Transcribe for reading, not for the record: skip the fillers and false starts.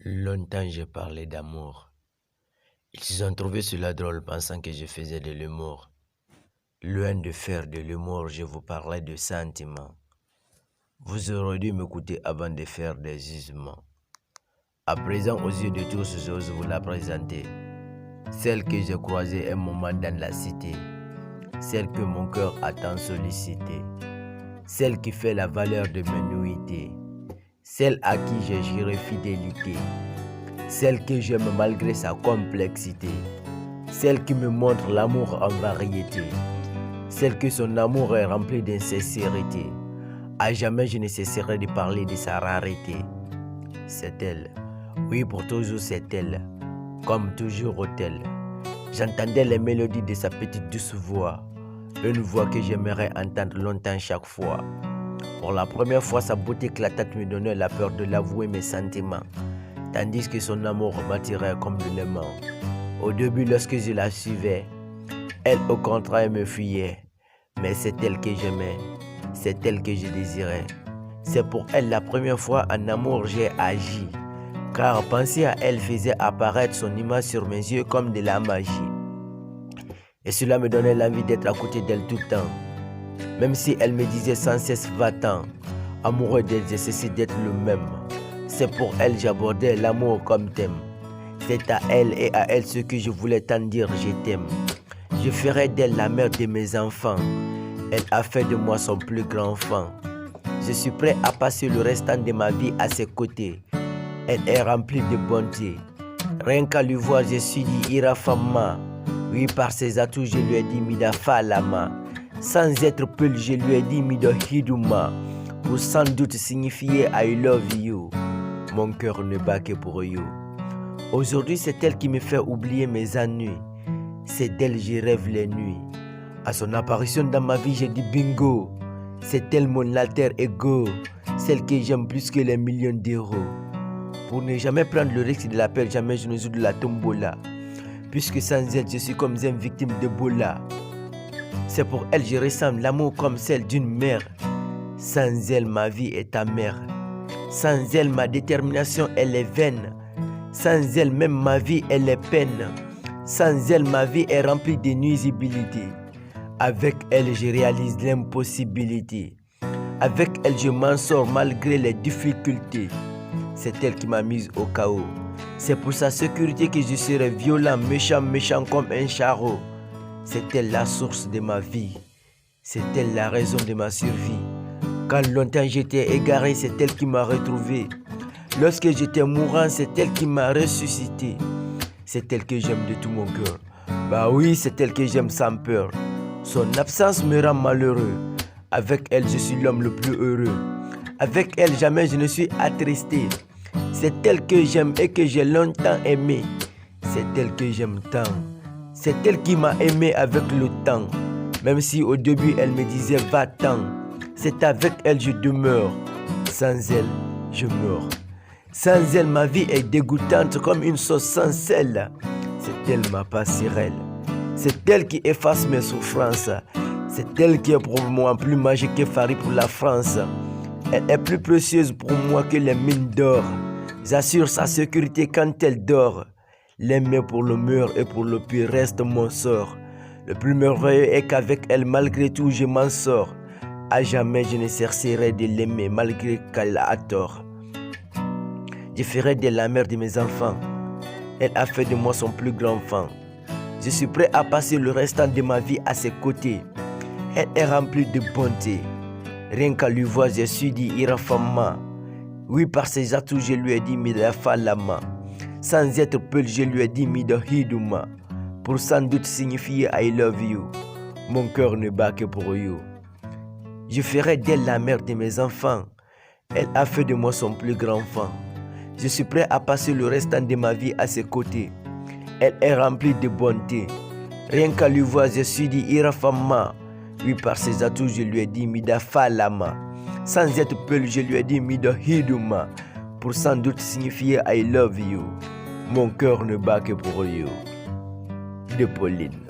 Longtemps j'ai parlé d'amour. Ils ont trouvé cela drôle pensant que je faisais de l'humour. Loin de faire de l'humour, je vous parlais de sentiments. Vous auriez dû m'écouter avant de faire des jugements. À présent, aux yeux de tous, j'ose vous la présenter. Celle que j'ai croisée un moment dans la cité. Celle que mon cœur a tant sollicité. Celle qui fait la valeur de mes nuitées. Celle à qui j'ai juré fidélité. Celle que j'aime malgré sa complexité. Celle qui me montre l'amour en variété. Celle que son amour est rempli d'insincérité. À jamais je ne cesserai de parler de sa rareté. C'est elle. Oui, pour toujours c'est elle. Comme toujours hôtel. J'entendais les mélodies de sa petite douce voix. Une voix que j'aimerais entendre longtemps chaque fois. Pour la première fois, sa beauté éclatante me donnait la peur de l'avouer mes sentiments. Tandis que son amour m'attirait comme de l'aimant. Au début, lorsque je la suivais, elle au contraire me fuyait. Mais c'est elle que j'aimais, c'est elle que je désirais. C'est pour elle la première fois en amour j'ai agi. Car penser à elle faisait apparaître son image sur mes yeux comme de la magie. Et cela me donnait l'envie d'être à côté d'elle tout le temps. Même si elle me disait sans cesse va-t'en, amoureux d'elle, j'ai cessé d'être le même. C'est pour elle j'abordais l'amour comme thème. C'est à elle et à elle ce que je voulais tant dire je t'aime. Je ferai d'elle la mère de mes enfants. Elle a fait de moi son plus grand enfant. Je suis prêt à passer le restant de ma vie à ses côtés. Elle est remplie de bonté. Rien qu'à lui voir, je suis dit Irafama. Oui, par ses atouts, je lui ai dit Mida Falama. Sans être peul, je lui ai dit Mido Hiduma. Pour sans doute signifier I love you. Mon cœur ne bat que pour you. Aujourd'hui, c'est elle qui me fait oublier mes ennuis. C'est d'elle je rêve les nuits. À son apparition dans ma vie, j'ai dit bingo. C'est elle mon alter ego. Celle que j'aime plus que les millions d'euros. Pour ne jamais prendre le risque de l'appel, jamais je ne joue de la tombola. Puisque sans elle, je suis comme une victime d'Ebola. C'est pour elle je ressemble l'amour comme celle d'une mère. Sans elle, ma vie est amère. Sans elle, ma détermination, elle est vaine. Sans elle, même ma vie, elle est peine. Sans elle, ma vie est remplie de nuisibilité. Avec elle, je réalise l'impossibilité. Avec elle, je m'en sors malgré les difficultés. C'est elle qui m'a mise au chaos. C'est pour sa sécurité que je serai violent, méchant comme un charreau. C'est elle la source de ma vie. C'est elle la raison de ma survie. Quand longtemps j'étais égaré, c'est elle qui m'a retrouvé. Lorsque j'étais mourant, c'est elle qui m'a ressuscité. C'est elle que j'aime de tout mon cœur. Bah oui, c'est elle que j'aime sans peur. Son absence me rend malheureux. Avec elle, je suis l'homme le plus heureux. Avec elle, jamais je ne suis attristé. C'est elle que j'aime et que j'ai longtemps aimé. C'est elle que j'aime tant. C'est elle qui m'a aimé avec le temps. Même si au début elle me disait va-t'en. C'est avec elle je demeure. Sans elle, je meurs. Sans elle, ma vie est dégoûtante comme une sauce sans sel. C'est elle ma passerelle. C'est elle qui efface mes souffrances. C'est elle qui est pour moi plus magique que Farid pour la France. Elle est plus précieuse pour moi que les mines d'or. J'assure sa sécurité quand elle dort. L'aimer pour le meilleur et pour le pire reste mon sort. Le plus merveilleux est qu'avec elle, malgré tout, je m'en sors. À jamais, je ne cesserai de l'aimer malgré qu'elle a tort. Je ferai de la mère de mes enfants. Elle a fait de moi son plus grand enfant. Je suis prêt à passer le restant de ma vie à ses côtés. Elle est remplie de bonté. Rien qu'à lui voir, je suis dit Irafama. Oui, par ses atouts, je lui ai dit Mida Falama. Sans être peul, je lui ai dit Mido Hiduma. Pour sans doute signifier I love you. Mon cœur ne bat que pour you. Je ferai d'elle la mère de mes enfants. Elle a fait de moi son plus grand enfant. Je suis prêt à passer le restant de ma vie à ses côtés. Elle est remplie de bonté. Rien qu'à lui voir, je suis dit Irafama. Oui, par ses atouts, je lui ai dit Mida Falama. Sans être peul, je lui ai dit Mido Hiduma. Pour sans doute signifier I love you. Mon cœur ne bat que pour you. De Pauline.